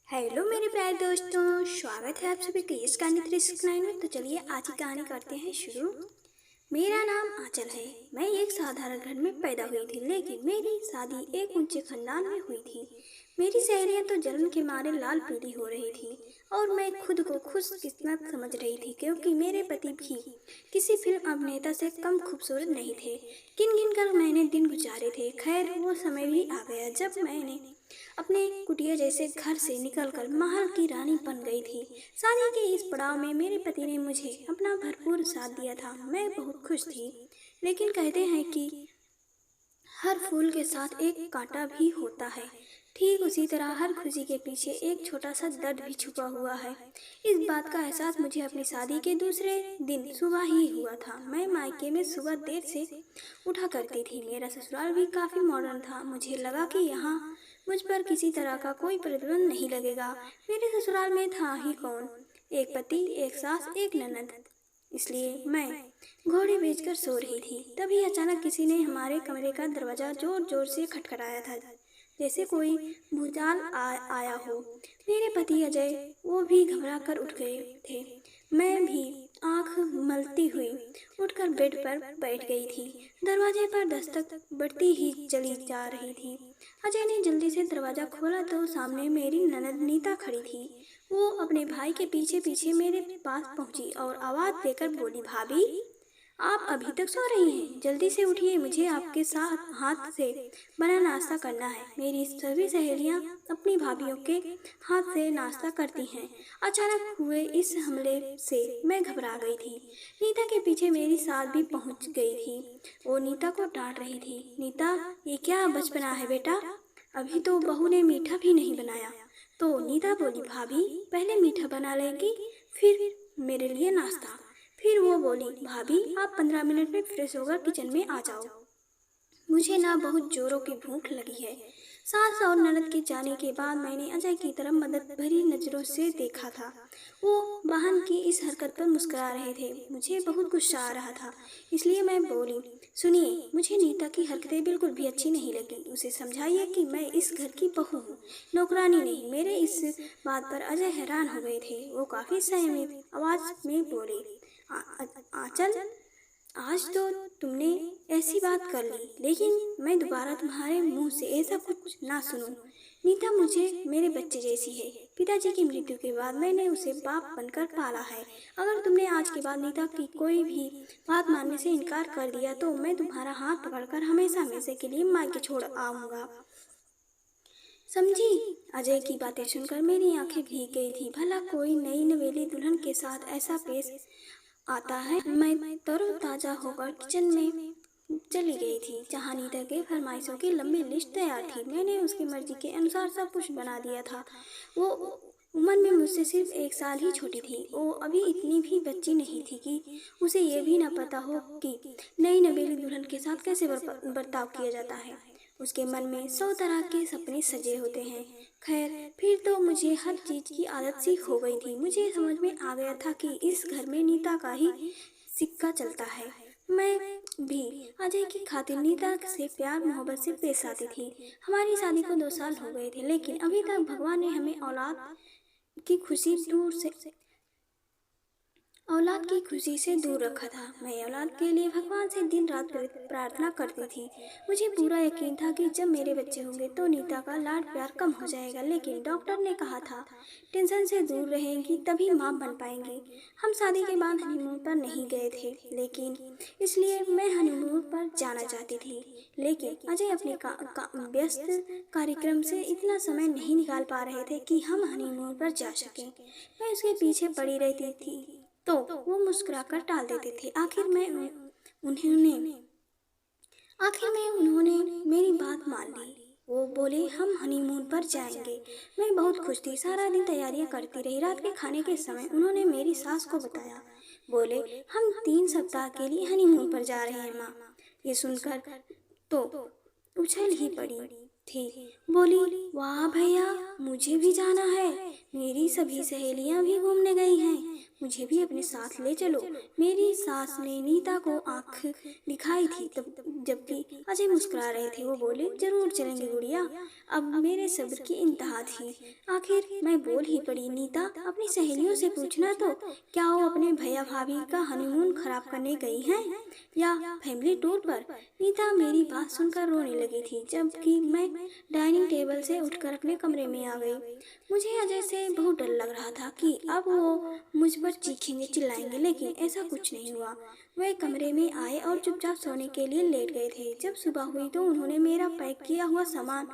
Hello मेरे प्यारे दोस्तों, स्वागत है आप सभी की इस कहानी 369 में। तो चलिए आज की कहानी करते हैं शुरू। मेरा नाम आंचल है। मैं एक साधारण घर में पैदा हुई थी, लेकिन मेरी शादी एक ऊंचे खानदान में हुई थी। मेरी सहेलियां तो जलन के मारे लाल पीली हो रही थी और मैं खुद को खुशकिस्मत समझ रही थी, क्योंकि मेरे पति भी किसी फिल्म अभिनेता से कम खूबसूरत नहीं थे। गिन गिन कर मैंने दिन गुजारे थे। खैर, वो समय भी आ गया जब मैंने अपने कुटिया जैसे घर से निकलकर महल की रानी बन गई थी। शादी के इस पड़ाव में मेरे पति ने मुझे अपना भरपूर साथ दिया था। मैं बहुत खुश थी, लेकिन कहते हैं कि हर फूल के साथ एक कांटा भी होता है। ठीक उसी तरह हर खुशी के पीछे एक छोटा सा दर्द भी छुपा हुआ है। इस बात का एहसास मुझे अपनी शादी के दूसरे दिन सुबह ही हुआ था। मैं मायके में सुबह देर से उठा करती थी। मेरा ससुराल भी काफी मॉडर्न था। मुझे लगा कि यहाँ मुझ पर किसी तरह का कोई प्रतिबंध नहीं लगेगा। मेरे ससुराल में था ही कौन, एक पति, एक सास, एक ननद। इसलिए मैं घोड़े बेचकर सो रही थी। तभी अचानक किसी ने हमारे कमरे का दरवाजा जोर जोर से खटखटाया था, जैसे कोई भूचाल आया हो। मेरे पति अजय, वो भी घबरा कर उठ गए थे। मैं भी आंख मलती हुई उठकर बेड पर बैठ गई थी। दरवाजे पर दस्तक बढ़ती ही चली जा रही थी। अजय ने जल्दी से दरवाजा खोला तो सामने मेरी ननद नीता खड़ी थी। वो अपने भाई के पीछे पीछे मेरे पास पहुंची और आवाज देकर बोली, भाभी, आप अभी तक सो रही हैं? जल्दी से उठिए, मुझे आपके साथ हाथ से बना नाश्ता करना है। मेरी सभी सहेलियां अपनी भाभीियों के हाथ से नाश्ता करती हैं। अचानक हुए इस हमले से मैं घबरा गई थी। नीता के पीछे मेरी सास भी पहुंच गई थी। वो नीता को डांट रही थी, नीता, ये क्या बचपना है बेटा, अभी तो बहू ने मीठा भी नहीं बनाया। तो नीता बोली, भाभी, पहले मीठा बना लेगी, फिर मेरे लिए नाश्ता। फिर वो बोली, भाभी, आप 15 मिनट में फ्रेश होकर किचन में आ जाओ, मुझे ना बहुत जोरों की भूख लगी है। सास और ननद के जाने के बाद मैंने अजय की तरफ मदद भरी नजरों से देखा था। वो बहन की इस हरकत पर मुस्कुरा रहे थे। मुझे बहुत गुस्सा आ रहा था, इसलिए मैं बोली, सुनिए, मुझे नीता की हरकतें बिल्कुल भी अच्छी नहीं लगी। उसे समझाइए कि मैं इस घर की बहू हूँ, नौकरानी नहीं। मेरे इस बात पर अजय हैरान हो गए थे। वो काफी संयमित आवाज में बोले, आंचल, आज तो तुमने ऐसी बात कर ली, लेकिन मैं दोबारा तुम्हारे मुंह से ऐसा कुछ ना सुनूं। नीता मुझे मेरे बच्चे जैसी है। पिताजी की मृत्यु के बाद मैंने उसे बाप बनकर पाला है। अगर तुमने आज के बाद नीता की कोई भी बात मानने से इनकार कर दिया तो मैं तुम्हारा हाथ पकड़कर हमेशा हमेशा के लिए मायके छोड़ आऊंगा, समझी? अजय की बातें सुनकर मेरी आंखें भीग गई थी। भला कोई नई नवेली दुल्हन के साथ ऐसा पेश आता है। मैं तरोताजा होकर किचन में चली गई थी, जहाँ नीता के फरमाइशों की लंबी लिस्ट तैयार थी। मैंने उसकी मर्जी के अनुसार सब कुछ बना दिया था। वो उम्र में मुझसे सिर्फ 1 साल ही छोटी थी। वो अभी इतनी भी बच्ची नहीं थी कि उसे ये भी न पता हो कि नई नवेली दुल्हन के साथ कैसे बर्ताव किया जाता है। उसके मन में 100 तरह के सपने सजे होते हैं। खैर, फिर तो मुझे हर चीज की आदत सी हो गई थी। मुझे समझ में आ गया था कि इस घर में नीता का ही सिक्का चलता है। मैं भी अजय की खातिर नीता से प्यार मोहब्बत से पेश आती थी। हमारी शादी को 2 साल हो गए थे, लेकिन अभी तक भगवान ने हमें औलाद की खुशी से दूर रखा था। मैं औलाद के लिए भगवान से दिन रात प्रार्थना करती थी। मुझे पूरा यकीन था कि जब मेरे बच्चे होंगे तो नीता का लाड प्यार कम हो जाएगा, लेकिन डॉक्टर ने कहा था, टेंशन से दूर रहेंगी तभी माँ बन पाएंगी। हम शादी के बाद हनीमून पर नहीं गए थे, लेकिन इसलिए मैं हनीमून पर जाना चाहती थी। लेकिन अजय अपने व्यस्त कार्यक्रम से इतना समय नहीं निकाल पा रहे थे कि हम हनीमून पर जा सकें। मैं उसके पीछे पड़ी रहती थी तो वो मुस्कुराकर टाल देते थे। आखिर में उन्होंने मेरी बात मान ली। वो बोले, हम हनीमून पर जाएंगे। मैं बहुत खुश थी। सारा दिन तैयारियां करती रही। रात के खाने के समय उन्होंने मेरी सास को बताया। बोले, हम 3 सप्ताह के लिए हनीमून पर जा रहे हैं माँ। ये सुनकर तो उछल ही पड़ी थी। बोली, वाह भैया, मुझे भी जाना है। मेरी सभी सहेलियां भी घूमने गई हैं, मुझे भी अपने साथ ले चलो। मेरी सास ने नीता को आंख दिखाई थी, तब जबकि अजय मुस्कुरा रहे थे। वो बोले, जरूर चलेंगे गुड़िया। अब मेरे सब्र की इंतहा थी। आखिर मैं बोल ही पड़ी, नीता अपनी सहेलियों से पूछना तो, क्या वो अपने भैया भाभी का हनीमून खराब करने गई हैं या फैमिली टूर पर। नीता मेरी बात सुनकर रोने लगी थी, जबकि मैं डाइनिंग टेबल से उठकर अपने कमरे में आ गई। मुझे अजय से बहुत डर लग रहा था कि अब वो मुझ पर चीखेंगे चिल्लाएंगे, लेकिन ऐसा कुछ नहीं हुआ। वे कमरे में आए और चुपचाप सोने के लिए लेट गए थे। जब सुबह हुई तो उन्होंने मेरा पैक किया हुआ सामान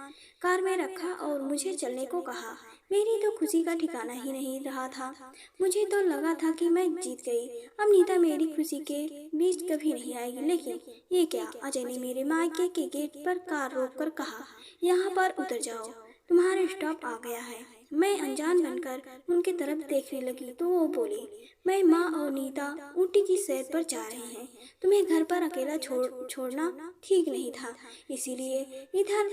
कार में रखा और मुझे चलने को कहा। मेरी तो खुशी का ठिकाना ही नहीं रहा था। मुझे तो लगा था कि मैं जीत गई। अब नीता मेरी खुशी के बीच कभी नहीं आएगी। लेकिन ये क्या, अजय ने मेरे मायके के गेट पर कार रोककर कहा, यहाँ पर उतर जाओ, तुम्हारा स्टॉप आ गया है। मैं अनजान बनकर उनकी तरफ देखने लगी तो वो बोले, मैं, माँ और नीता ऊटी की सैर पर जा रहे हैं। तुम्हें घर पर अकेला छोड़ना ठीक नहीं था, इसीलिए इधर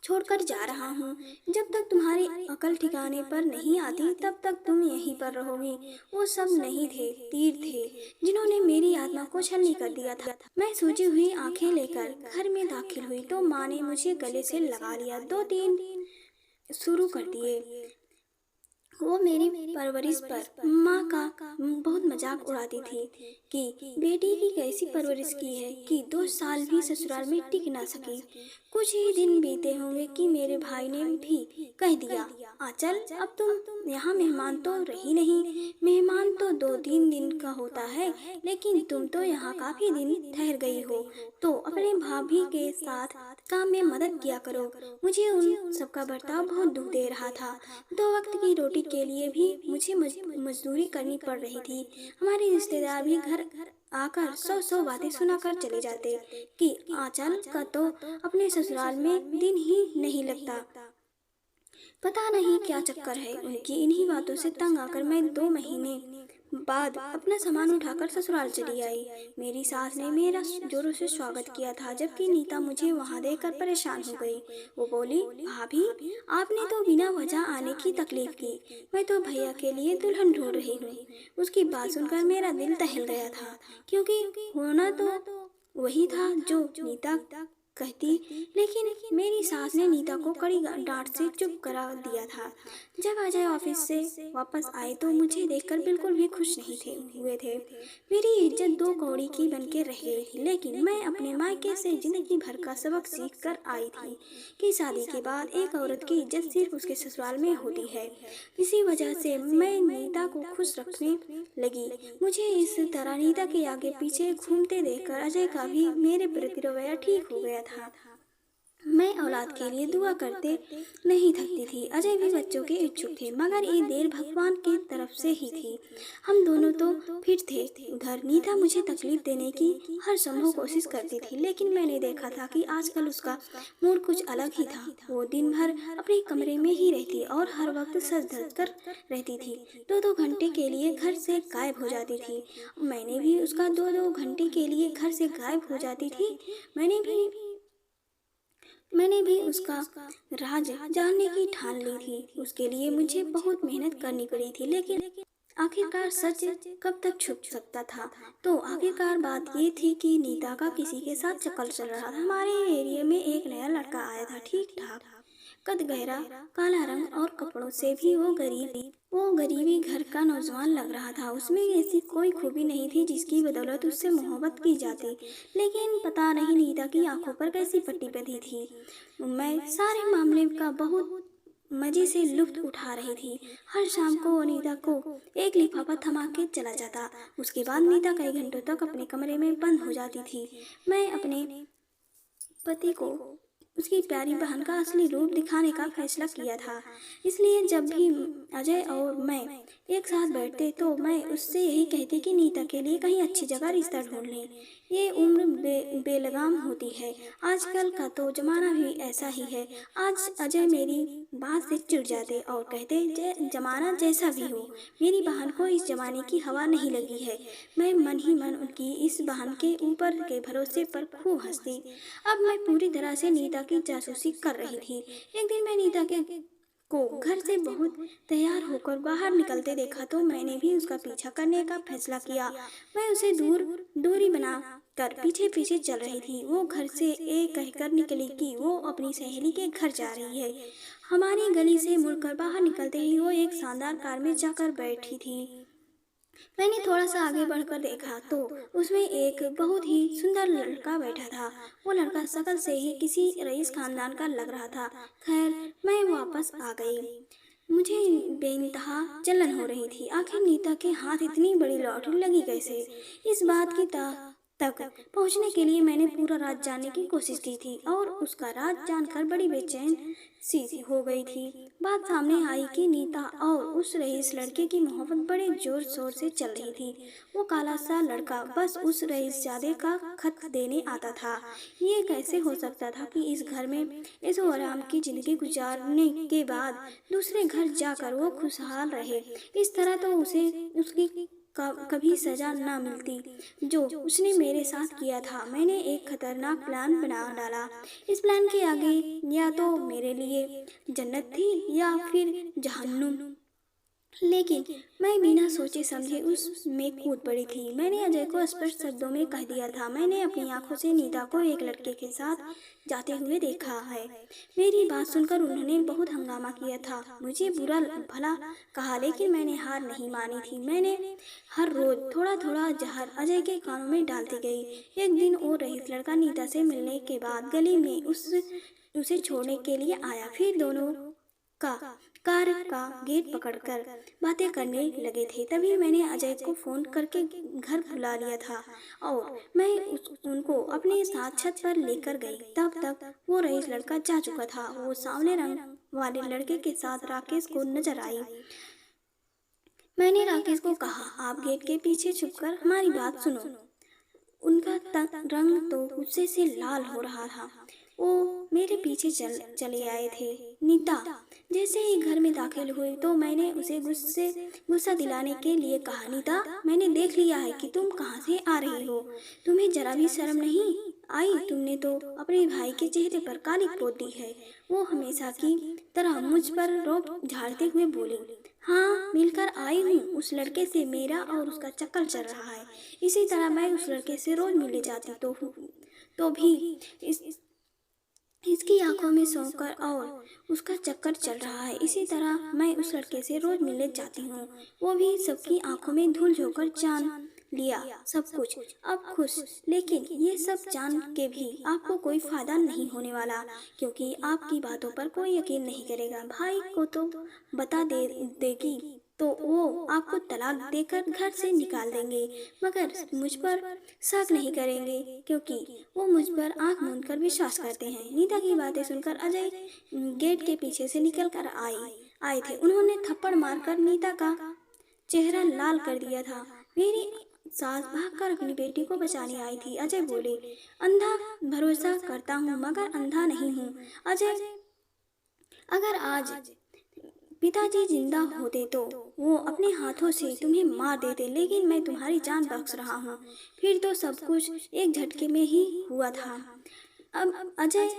छोड़कर जा रहा हूँ। जब तक तुम्हारी अकल ठिकाने पर नहीं आती तब तक तुम यहीं पर रहोगी। वो सब नहीं थे, तीर थे जिन्होंने मेरी आत्मा को छलनी कर दिया था। मैं सूजी हुई आंखें लेकर घर में दाखिल हुई तो माँ ने मुझे गले से लगा लिया। 2-3 शुरू कर दिए। वो मेरी परवरिश पर माँ का बहुत मजाक उड़ाती थी कि बेटी की कैसी परवरिश की है कि 2 साल भी ससुराल में टिक ना सकी। कुछ ही दिन बीते होंगे कि मेरे भाई ने भी कह दिया, आंचल अब तुम यहाँ मेहमान तो रही नहीं। मेहमान तो 2-3 दिन का होता है, लेकिन तुम तो यहाँ काफी दिन ठहर गई हो, तो अपने भाभी के साथ काम में मदद किया करो। मुझे उन सबका बर्ताव बहुत दुख दे रहा था। 2 वक्त की रोटी के लिए भी मुझे मजदूरी करनी पड़ रही थी। हमारे रिश्तेदार भी घर आकर 100 बातें सुनाकर चले जाते कि आंचल का तो अपने ससुराल में दिन ही नहीं लगता। पता नहीं क्या चक्कर है उनकी। इन्हीं बातों से तंग आकर मैं 2 महीने बाद अपना सामान उठाकर ससुराल चली आई। मेरी सास ने मेरा जोरों से स्वागत किया था, जबकि नीता मुझे वहां देखकर परेशान हो गई। वो बोली, भाभी आपने तो बिना वजह आने की तकलीफ की। मैं तो भैया के लिए दुल्हन ढूंढ रही हूँ। उसकी बात सुनकर मेरा दिल दहल गया था, क्योंकि होना तो वही था जो नीता कहती, लेकिन मेरी सास ने नीता को कड़ी डांट से चुप करा दिया था। जब अजय ऑफिस से वापस आए तो मुझे देखकर बिल्कुल भी खुश नहीं हुए थे। मेरी इज्जत 2 कौड़ी की बनके रह गई थी। लेकिन मैं अपने मायके से जिंदगी भर का सबक सीख कर आई थी कि शादी के बाद एक औरत की इज्जत सिर्फ उसके ससुराल में होती है। इसी वजह से मैं नीता को खुश रखने लगी। मुझे इस तरह नीता के आगे पीछे घूमते देखकर अजय का भी मेरे प्रति रवैया ठीक हो गया था। मैं औलाद के लिए दुआ करते नहीं थकती थी। अजय भी बच्चों के इच्छुक थे, मगर ये देर भगवान की तरफ से ही थी। हम दोनों तो फिट थे। उधर नीता मुझे तकलीफ देने की हर संभव कोशिश करती थी, लेकिन मैंने देखा था कि आजकल उसका मूड कुछ अलग ही था। वो दिन भर अपने कमरे में ही रहती और हर वक्त सज धज कर रहती थी। 2-2 घंटे के लिए घर से गायब हो जाती थी। मैंने भी उसका 2-2 घंटे के लिए घर से गायब हो जाती थी। मैंने भी उसका राज जानने की ठान ली थी। उसके लिए मुझे बहुत मेहनत करनी पड़ी थी, लेकिन आखिरकार सच कब तक छुप सकता था। तो आखिरकार बात ये थी कि नीता का किसी के साथ चक्कर चल रहा था। हमारे एरिया में एक नया लड़का आया था, ठीक ठाक कद गहरा, काला रंग और कपड़ों से भी वो गरीबी घर का नौजवान लग रहा था। उसमें ऐसी कोई खूबी नहीं थी जिसकी बदौलत उससे मोहब्बत की जाती, लेकिन पता नहीं नीता की आंखों पर कैसी पट्टी बंधी थी। मैं सारे मामले का बहुत मजे से लुत्फ उठा रही थी। हर शाम को नीता को एक लिफाफा थमा के चला जाता। उसके बाद नीता कई घंटों तक अपने कमरे में बंद हो जाती थी। मैं अपने पति को उसकी प्यारी बहन का असली रूप दिखाने का फैसला किया था। इसलिए जब भी अजय और मैं एक साथ बैठते तो मैं उससे यही कहती कि नीता के लिए कहीं अच्छी जगह रिश्ता ढूंढ लें। ये उम्र बेलगाम होती है। आजकल का तो जमाना भी ऐसा ही है। आज अजय मेरी बात से चिढ़ जाते और कहते, जमाना जैसा भी हो, मेरी बहन को इस जमाने की हवा नहीं लगी है। मैं मन ही मन उनकी इस बहन के ऊपर के भरोसे पर खूब हंसती। अब मैं पूरी तरह से नीता की जासूसी कर रही थी। एक दिन मैं नीता को घर से बहुत तैयार होकर बाहर निकलते देखा तो मैंने भी उसका पीछा करने का फैसला किया। मैं उसे दूरी बना कर पीछे पीछे चल रही थी। वो घर से कहकर निकली कि वो अपनी सहेली के घर जा रही है। हमारी गली से मुड़कर बाहर निकलते ही वो एक शानदार कार में जाकर बैठी थी। मैंने थोड़ा सा आगे बढ़कर देखा तो उसमें एक बहुत ही सुंदर लड़का बैठा था। वो लड़का शक्ल से ही किसी रईस खानदान का लग रहा था। खैर, मैं वापस आ गई। मुझे बेइंतहा जलन हो रही थी। आखिर नीता के हाथ इतनी बड़ी लॉटरी लगी कैसे? इस बात की तक पहुंचने के लिए मैंने पूरा राज जानने की कोशिश की थी और उसका राज जानकर बड़ी बेचैन सी हो गई थी। बात सामने आई कि नीता और उस रईस लड़के की मोहब्बत बड़े जोर शोर से चल रही थी। वो काला सा लड़का बस उस रईसजादे का खत देने आता था। ये कैसे हो सकता था कि इस घर में ऐशो आराम की जिंदगी गुजारने के बाद दूसरे घर जाकर वो खुशहाल रहे? इस तरह तो उसे उसकी कभी सजा ना मिलती जो उसने मेरे साथ किया था। मैंने एक खतरनाक प्लान बना डाला। इस प्लान के आगे या तो मेरे लिए जन्नत थी या फिर जहन्नुम, लेकिन मैं बिना सोचे समझे उसमें कूद पड़ी थी। मैंने अजय को स्पष्ट शब्दों में कह दिया था। मैंने अपनी आंखों से नीता को एक लड़के के साथ जाते हुए देखा है। मेरी बात सुनकर उन्होंने बहुत हंगामा किया था, मुझे बुरा भला कहा, लेकिन मैंने हार नहीं मानी थी। मैंने हर रोज थोड़ा थोड़ा जहर अजय के कानों में डालती गई। एक दिन वो रईस लड़का नीता से मिलने के बाद गली में उसे छोड़ने के लिए आया। फिर दोनों का कार का गेट पकड़कर बातें करने लगे थे। तभी मैंने अजय को फोन करके घर बुला लिया था और मैं उनको अपने साथ छत पर लेकर गई। तब तक वो रईस लड़का जा चुका था। वो सांवले रंग वाले लड़के के साथ राकेश को नजर आई। मैंने राकेश को कहा, आप गेट के पीछे छुपकर हमारी बात सुनो। उनका रंग तो गुस्से से लाल हो रहा था। वो मेरे पीछे चले आए थे। नीता जैसे ही घर में दाखिल हुई तो मैंने उसे गुस्सा दिलाने के लिए कहा, नीता, मैंने देख लिया है कि तुम कहाँ से आ रही हो। तुम्हें जरा भी शर्म नहीं आई? तुमने तो अपने भाई के चेहरे पर काली पोत दी है। वो हमेशा की तरह मुझ पर रोब झाड़ते हुए बोली, हाँ, मिलकर आई हूँ। उस लड़के से मेरा और उसका चक्कर चल रहा है। इसी तरह मैं उस लड़के से रोज मिलने जाती तो भी इसकी आंखों में सोकर और उसका चक्कर चल रहा है। इसी तरह मैं उस लड़के से रोज मिलने जाती हूँ। वो भी सबकी आंखों में धूल झोंकर जान लिया सब कुछ, अब खुश। लेकिन ये सब जान के भी आपको कोई फायदा नहीं होने वाला, क्योंकि आपकी बातों पर कोई यकीन नहीं करेगा। भाई को तो बता देगी तो वो आपको तलाक देकर घर से निकाल देंगे, मगर मुझ पर शक नहीं करेंगे क्योंकि वो मुझ पर आंख मूंद कर विश्वास करते हैं। नीता की बातें सुनकर अजय गेट के पीछे से निकल कर आए थे। उन्होंने थप्पड़ मारकर नीता का चेहरा लाल कर दिया था। मेरी सास भागकर अपनी बेटी को बचाने आई थी। अजय बोले, अंधा भरोसा करता हूँ मगर अंधा नहीं हूँ। अजय, अगर आज पिताजी जिंदा होते तो वो अपने हाथों से तुम्हें मार देते, लेकिन मैं तुम्हारी जान बख्श रहा हूँ। फिर तो सब कुछ एक झटके में ही हुआ था। अब अजय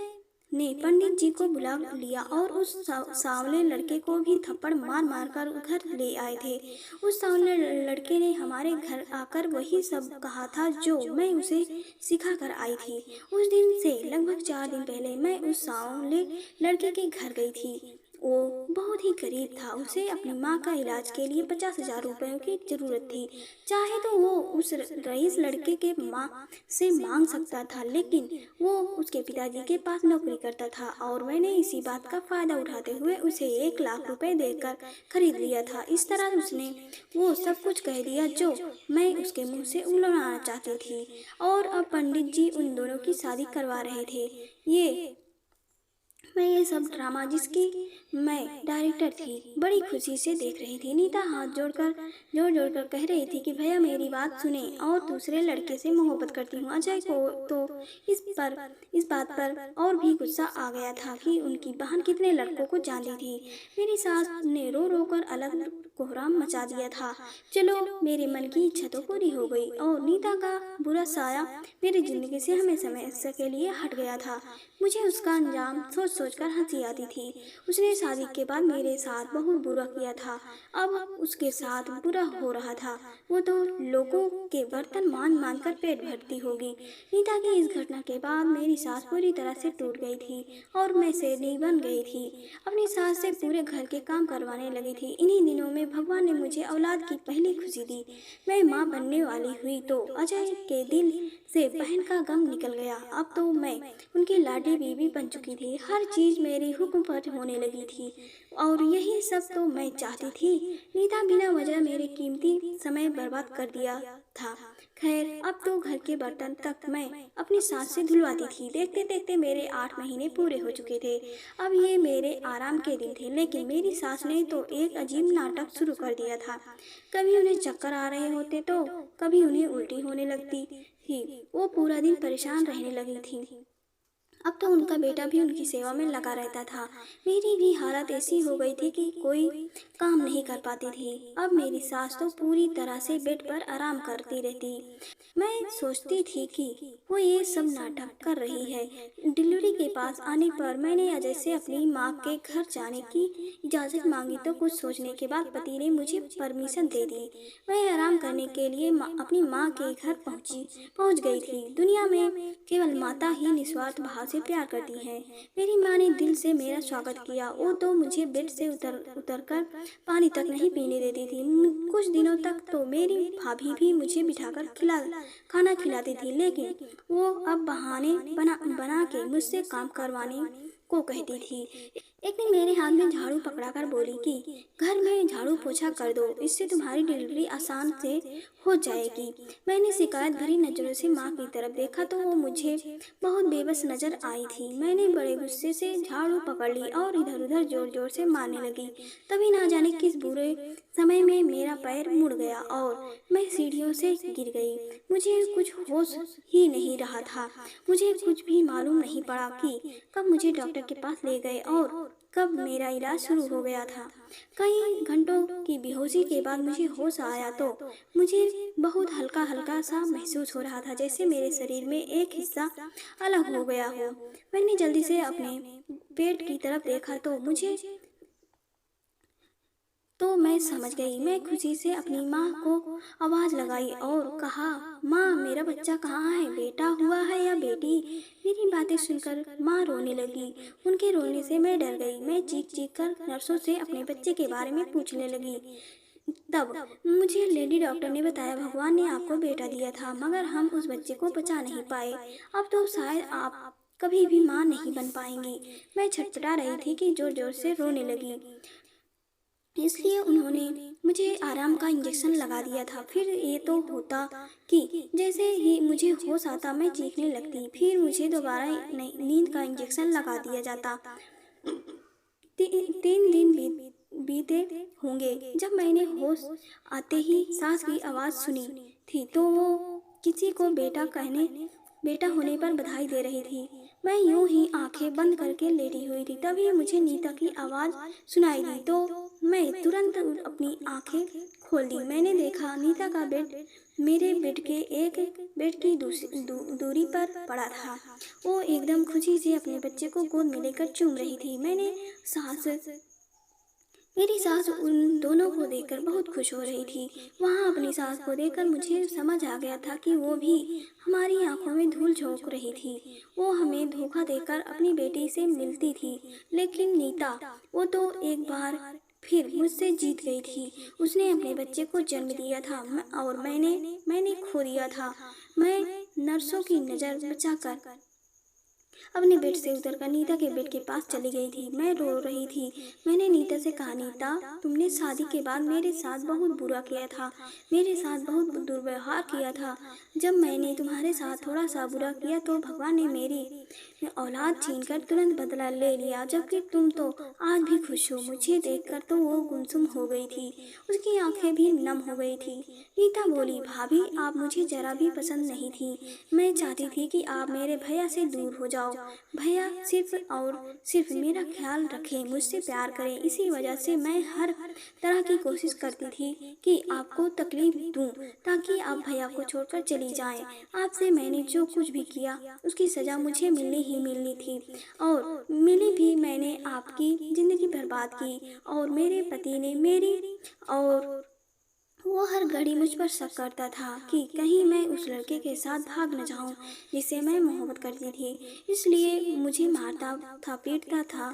ने पंडित जी को बुला लिया और उस सांवले लड़के को भी थप्पड़ मार मार कर घर ले आए थे। उस सांवले लड़के ने हमारे घर आकर वही सब कहा था जो मैं उसे सिखा कर आई थी। उस दिन से लगभग 4 दिन पहले मैं उस सांवले लड़के के घर गई थी। वो बहुत ही गरीब था। उसे अपनी माँ का इलाज के लिए 50,000 रुपयों की जरूरत थी। चाहे तो वो उस रईस लड़के के माँ से मांग सकता था, लेकिन वो उसके पिताजी के पास नौकरी करता था और मैंने इसी बात का फायदा उठाते हुए उसे 1 लाख रुपए देकर खरीद लिया था। इस तरह उसने वो सब कुछ कह दिया जो मैं उसके मुंह से उड़ाना चाहती थी। और अब पंडित जी उन दोनों की शादी करवा रहे थे। ये सब ड्रामा जिसकी मैं डायरेक्टर थी बड़ी खुशी से देख रही थी। नीता हाथ जोड़कर कह रही थी कि भैया मेरी बात सुने और दूसरे लड़के से मोहब्बत करती हूँ। अजय को तो इस बात पर और भी गुस्सा आ गया था कि उनकी बहन कितने लड़कों को जानती थी। मेरी सास ने रो रो कर अलग कोहराम मचा दिया था। चलो, मेरे मन की इच्छा तो पूरी हो गई और नीता का बुरा साया मेरी जिंदगी से हमेशा के लिए हट गया था। मुझे उसका अंजाम सोच सोचकर हंसी आती थी। उसने शादी के बाद मेरे साथ बहुत बुरा किया था, अब उसके साथ बुरा हो रहा था। वो तो लोगों के बर्तन मान मान कर पेट भरती होगी। नीता की इस घटना के बाद मेरी सास पूरी तरह से टूट गई थी और मैं शेरनी बन गई थी। अपनी सास से पूरे घर के काम करवाने लगी थी। इन्हीं दिनों में भगवान ने मुझे औलाद की पहली खुशी दी। मैं माँ बनने वाली हुई तो अजय के दिल से बहन का गम निकल गया। अब तो मैं उनकी लाडली बीवी बन चुकी थी। हर चीज मेरी हुक्म पर होने लगी थी और यही सब तो मैं चाहती थी। नीता बिना वजह मेरे कीमती समय बर्बाद कर दिया था। खैर, अब तो घर के बर्तन तक मैं अपनी सास से धुलवाती थी। देखते देखते मेरे 8 महीने पूरे हो चुके थे। अब ये मेरे आराम के दिन थे, लेकिन मेरी सास ने तो एक अजीब नाटक शुरू कर दिया था। कभी उन्हें चक्कर आ रहे होते तो कभी उन्हें उल्टी होने लगती थी। वो पूरा दिन परेशान रहने लगी थी। अब तो उनका बेटा भी उनकी सेवा में लगा रहता था। मेरी भी हालत ऐसी हो गई थी कि कोई काम नहीं कर पाती थी। अब मेरी सास तो पूरी तरह से बेड पर आराम करती रहती। मैं सोचती थी कि वो ये सब नाटक कर रही है। डिलीवरी के पास आने पर मैंने अजय से अपनी माँ के घर जाने की इजाज़त मांगी तो कुछ सोचने के बाद पति ने मुझे परमिशन दे दी। मैं आराम करने के लिए अपनी माँ के घर पहुँच गई थी। दुनिया में केवल माता ही निस्वार्थ भाव से प्यार करती है। मेरी माँ ने दिल से मेरा स्वागत किया। वो तो मुझे बेड से उतर कर पानी तक नहीं पीने देती थी। कुछ दिनों तक तो मेरी भाभी भी मुझे बिठाकर खाना खिलाती थी, लेकिन वो अब बहाने बना के मुझसे काम करवाने को कहती थी। एक दिन मेरे हाथ में झाड़ू पकड़ाकर बोली कि घर में झाड़ू पोछा कर दो, इससे तुम्हारी डिलीवरी आसान से हो जाएगी। मैंने शिकायत भरी नजरों से माँ की तरफ देखा तो वो मुझे बहुत बेबस नजर आई थी। मैंने बड़े गुस्से से झाड़ू पकड़ ली और इधर उधर जोर जोर से मारने लगी। तभी ना जाने किस बुरे समय में मेरा पैर मुड़ गया और मैं सीढ़ियों से गिर गई। मुझे कुछ होश ही नहीं रहा था। मुझे कुछ भी मालूम नहीं पड़ा कि कब मुझे डॉक्टर के पास ले गए और कब मेरा इलाज शुरू हो गया था। कई घंटों की बेहोशी के बाद मुझे होश आया तो मुझे बहुत हल्का हल्का सा महसूस हो रहा था, जैसे मेरे शरीर में एक हिस्सा अलग हो गया हो। मैंने जल्दी से अपने पेट की तरफ देखा तो मैं समझ गई। मैं खुशी से अपनी माँ को आवाज़ लगाई और कहा, माँ, मेरा बच्चा कहाँ है? बेटा हुआ है या बेटी? मेरी बातें सुनकर माँ रोने लगी। उनके रोने से मैं डर गई। मैं चीख चीख कर नर्सों से अपने बच्चे के बारे में पूछने लगी। तब मुझे लेडी डॉक्टर ने बताया, भगवान ने आपको बेटा दिया था, मगर हम उस बच्चे को बचा नहीं पाए। अब तो शायद आप कभी भी माँ नहीं बन पाएंगी। मैं छटपटा रही थी कि जोर जोर से रोने लगी। इसलिए उन्होंने मुझे आराम का इंजेक्शन लगा दिया था। फिर ये तो होता कि जैसे ही मुझे होश आता मैं चीखने लगती। फिर मुझे दोबारा नींद का इंजेक्शन लगा दिया जाता। 3 दिन बीते होंगे जब मैंने होश आते ही सास की आवाज़ सुनी थी तो वो किसी को बेटा होने पर बधाई दे रही थी। मैं यूं ही आंखें बंद करके लेटी हुई थी। तभी मुझे नीता की आवाज़ सुनाई दी तो मैं तुरंत अपनी आंखें खोल दी। मैंने देखा नीता का बेड मेरे बेड के एक बेड की दूरी पर पड़ा था। वो एकदम खुशी से अपने बच्चे को गोद में लेकर चूम रही थी। मेरी सास उन दोनों को देखकर बहुत खुश हो रही थी। वहाँ अपनी सास को देखकर मुझे समझ आ गया था कि वो भी हमारी आंखों में धूल झोंक रही थी। वो हमें धोखा देकर अपनी बेटी से मिलती थी, लेकिन नीता, वो तो एक बार फिर मुझसे जीत गई थी। उसने अपने बच्चे को जन्म दिया था और मैंने खो दिया था। मैं नर्सों की नज़र बचाकर अपने बेड से उतरकर नीता के बेड के पास चली गई थी। मैं रो रही थी। मैंने नीता से कहा, नीता, तुमने शादी के बाद मेरे साथ बहुत बुरा किया था, मेरे साथ बहुत दुर्व्यवहार किया था। जब मैंने तुम्हारे साथ थोड़ा सा बुरा किया तो भगवान ने मेरी औलाद छीनकर तुरंत बदला ले लिया, जबकि तुम तो आज भी खुश हो। मुझे देखकर तो वो गुमसुम हो गई थी, उसकी आंखें भी नम हो गई थी। नीता बोली, भाभी, आप मुझे जरा भी पसंद नहीं थी। मैं चाहती थी कि आप मेरे भैया से दूर हो जाओ। भैया सिर्फ और सिर्फ मेरा ख्याल रखें, मुझसे प्यार करें। इसी वजह से मैं हर तरह की कोशिश करती थी कि आपको तकलीफ दूं, ताकि आप भैया को छोड़कर चली जाएं। आपसे मैंने जो कुछ भी किया उसकी सज़ा मुझे मिलनी ही ही मिलनी थी, और मिली भी मैंने आपकी ज़िंदगी बर्बाद की। और मेरे पति ने मेरी और वो हर घड़ी मुझ पर शक करता था कि कहीं मैं उस लड़के के साथ भाग न जाऊं जिससे मैं मोहब्बत करती थी। इसलिए मुझे मारता था, पीटता था,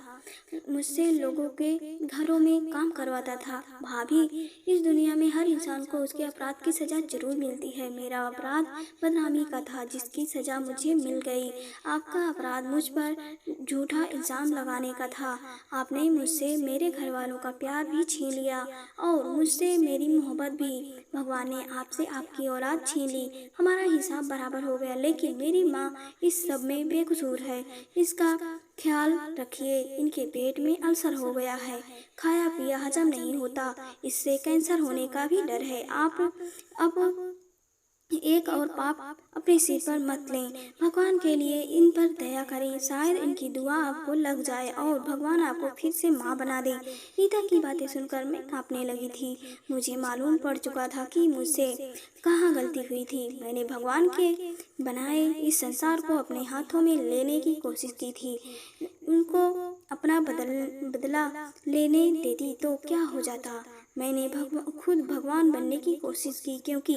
मुझसे लोगों के घरों में काम करवाता था। भाभी, इस दुनिया में हर इंसान को उसके अपराध की सज़ा जरूर मिलती है। मेरा अपराध बदनामी का था, जिसकी सज़ा मुझे मिल गई। आपका अपराध मुझ पर झूठा इल्ज़ाम लगाने का था। आपने मुझसे मेरे घर वालों का प्यार भी छीन लिया और मुझसे मेरी मोहब्बत भी। भगवान ने आपसे आपकी औलाद छीन ली। हमारा हिसाब बराबर हो गया, लेकिन मेरी माँ इस सब में बेकसूर है। इसका ख्याल रखिए, इनके पेट में अल्सर हो गया है, खाया पिया हजम नहीं होता, इससे कैंसर होने का भी डर है। आप अब एक और पाप अपने सिर पर मत लें। भगवान के लिए इन पर दया करें, शायद इनकी दुआ आपको लग जाए और भगवान आपको फिर से माँ बना दे। रीता की बातें सुनकर मैं कांपने लगी थी। मुझे मालूम पड़ चुका था कि मुझसे कहाँ गलती हुई थी। मैंने भगवान के बनाए इस संसार को अपने हाथों में लेने की कोशिश की थी। उनको अपना बदला लेने देती तो क्या हो जाता। मैंने खुद भगवान बनने की कोशिश की, क्योंकि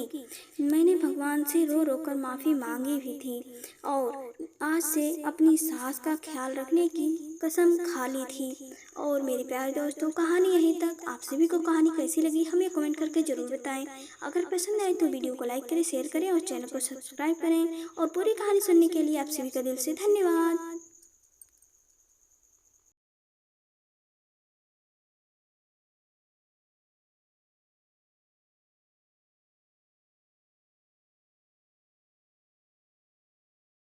मैंने भगवान से रो रो कर माफ़ी मांगी भी थी और आज से अपनी सास का ख्याल रखने की कसम खा ली थी। और मेरे प्यारे दोस्तों, कहानी यहीं तक। आप सभी को कहानी कैसी लगी हमें कमेंट करके ज़रूर बताएं। अगर पसंद आए तो वीडियो को लाइक करें, शेयर करें और चैनल को सब्सक्राइब करें। और पूरी कहानी सुनने के लिए आप सभी का दिल से धन्यवाद।